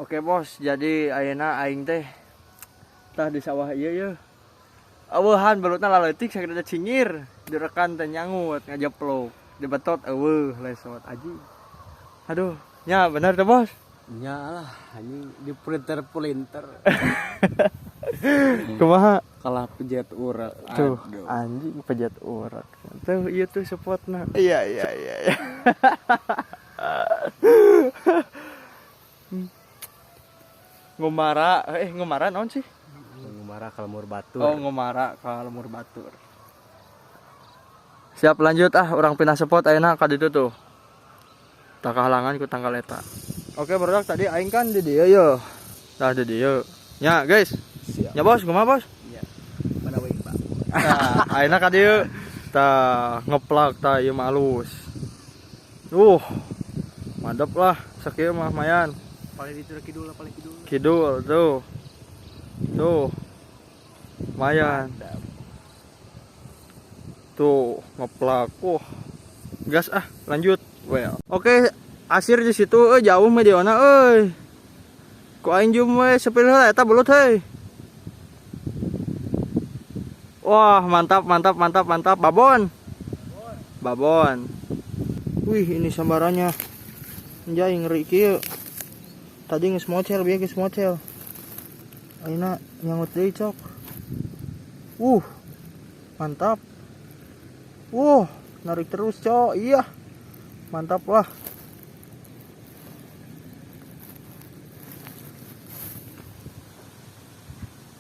Oke bos, jadi ayeuna aing teh tah di sawah ieu yeuh. Eueuhan balutna laleutik sakitu cingir, direkan teh nyangut ngajeplok, dibetot eueuh lesot aji. Aduh, nya bener teh bos. Nya lah, anjing di printer. Kumaha? Kalah pejet urat. Tuh, anjing pejet urat. Tuh, ieu tuh spotna. Iya. Ngomara naon sih? Ngumara kalmur batur. Oh, ngomara kalmur batur. Siap lanjut orang pindah spot ayeuna ka ditu tuh. Tak kahalangan ku tanggal eta. Oke, barudak tadi aing kan di dieu yeuh. Tah di dieu. Nya, guys. Siap. Ya, Bos, kumaha, Bos? Iya. Mana we, Pak? Nah, ayeuna ka dieu. Tah ngeplak tah ieu mah alus. Mantap lah, sakieu mah mayan. Paling itu kidul. Kidul tuh. Lumayan. Tuh, ngeplak. Gas lanjut. Well. Oke, asir di situ jauh mediona euy. Ku aing jum we sepeuh eta belut heuy. Wah, mantap. Babon. Wih, ini sambarannya. Anjay ngeri kieu. Tadi geus mocel, bieu geus mocel. Ayeuna nyangut deui cok. Mantap. Narik terus, cok. Iya. Mantap lah.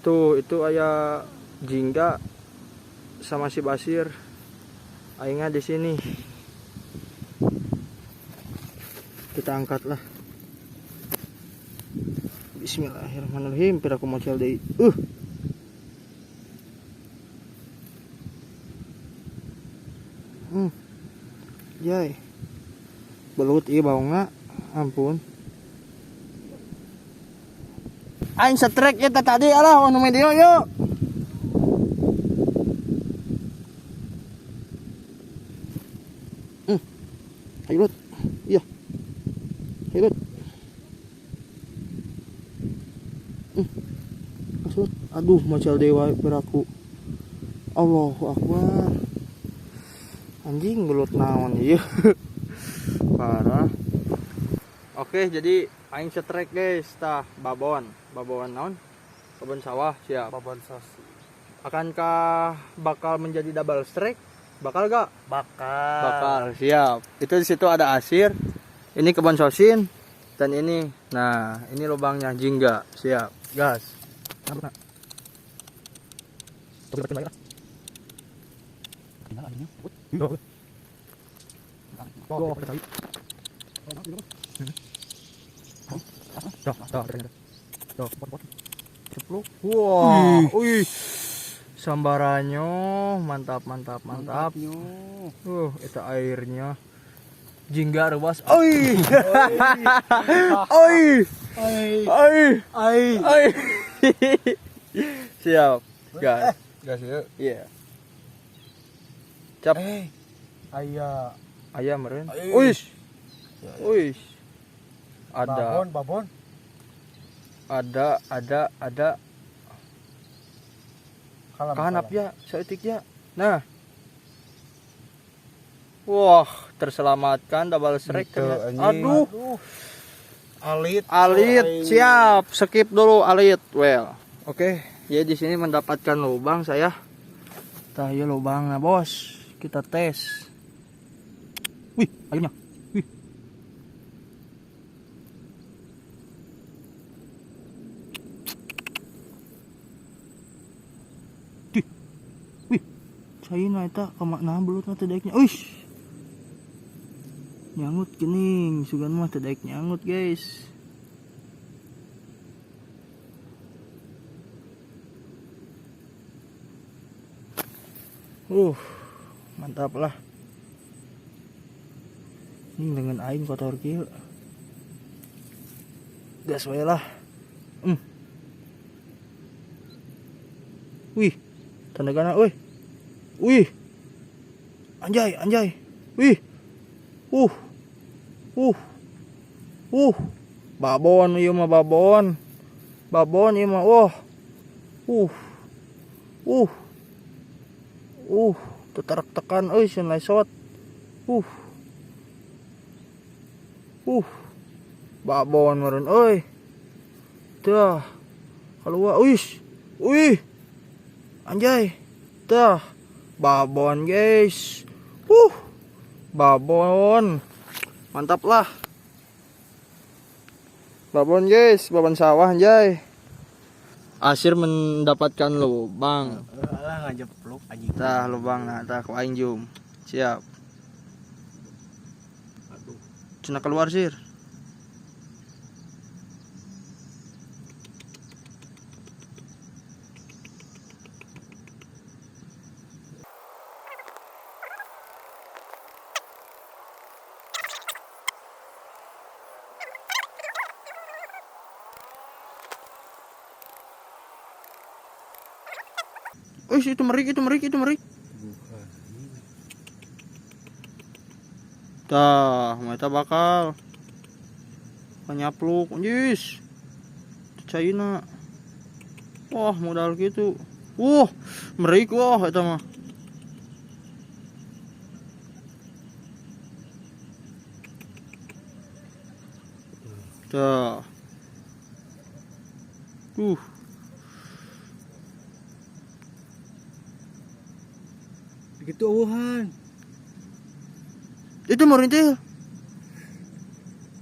Tuh, itu aya jingga sama si Basir. Aingnya di sini. Kita angkat lah. Bismillahirrahmanirrahim. Pira aku mocel deui. Jai. Belut ieu baongna. Ampun. Aing setrek ya tadi alah nu medio yuk. Ayo. Iya. Ayo. Masuk. Aduh, macam dewa beraku. Allahu Akbar. Anjing belut naon ieu. Parah. Oke, jadi aing setrek guys, tah babon naon? Babon sawah siap. Babon sos. Akankah bakal menjadi double strike? Bakal gak? Bakal. Siap. Itu di situ ada asir. Ini kebon sosin dan ini. Nah, ini lubangnya jingga. Siap. Gas. Cepluk. Wih. Sambarannya mantap. Itu airnya. Jingga ruas. Siap. Gas. Gas yuk. Iya. Cap. Ayam meureun. Wih. Ada. Babon. Ada. Kahanap ya, seetik ya. Nah. Wah, terselamatkan double strike. Aduh. Alit. Siap. Skip dulu alit. Well. Oke, ya di sini mendapatkan lubang saya. Tah ieu lubangna, Bos. Kita tes. Wih, airnya. Wih. Wih. Caina eta ka makna belutna teh daeknya. Uish. Nyangut geuning, sugan mah teh daek nyangut, guys. Mantap lah. Ini dengan aing kotor kieu. Gas wae lah. Wih, tandagana euy. Wih. Anjay. Wih. Babon ieu mah babon. Babon ieu mah. Wah. Tetarak tekan euy sun lesot. Babon meureun euy. Tah. Kalua uish. Wih. Anjay. Tah. Babon guys. Babon. Mantap lah. Babon guys, babon sawah anjay. Asir mendapatkan lubang. Alah ngajepluk anjing. Tah lubang nah, tah ku aing jum. Siap. Aduh. Cenah keluar sir. Wih, itu merik. Tah, mereka bakal nyapluk, anjis. Caina. Wah, modal gitu. Merik wah eta mah. Tah. Begitu eueuhan. Itu mau rintil.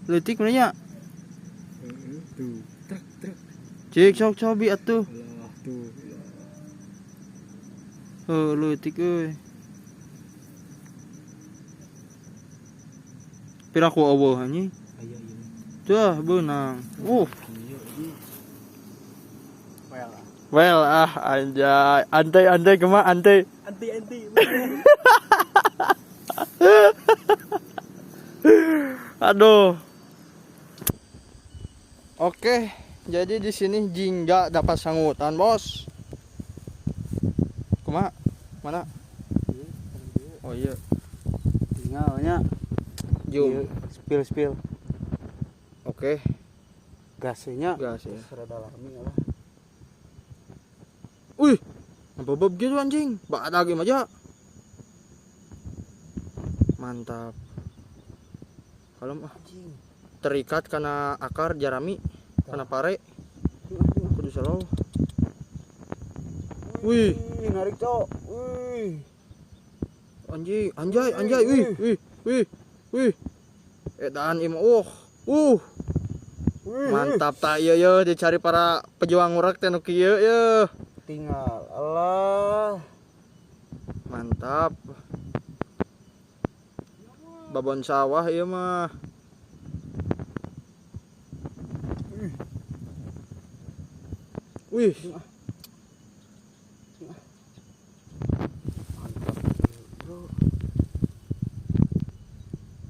Leutik mana nya? Tuh, truk. Cik sok cobi atuh. Alah, tuh. Leutik euy. Pira ku eueuh anjing. Aya ieu. Tah beunang. Well, Anjay. Antai gemah antai. anti. Aduh. Oke, jadi di sini jingga dapat sangutan, Bos. Kumaha? Mana? Oh iya. Tinggalnya Jum. spill. Oke, Gasnya gas ya. serada lami lah. Wih, ngebobab gitu anjing. Bak lagi aja. Mantap. Kalau Anjing. terikat karena akar jarami, karena pare. Kudu selalu. Wih, narik, Cok. Wih. Anjay. Wih. Edan im mantap tak ieu dicari para pejuang ngurak teh nu kieu yeuh. Tinggal. Allah. Mantap. Babon sawah ieu mah. Wih.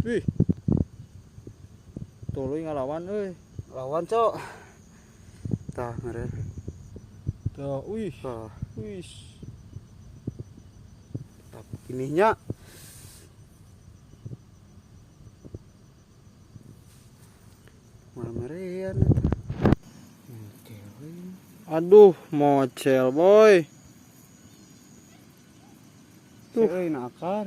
Wih. Tuluy ngalawan euy. Lawan, Cok. Tah, meureun. Tuh, wih. Tah, Wih. ininya meureun. Aduh, mocel boy. Tuh, nakar.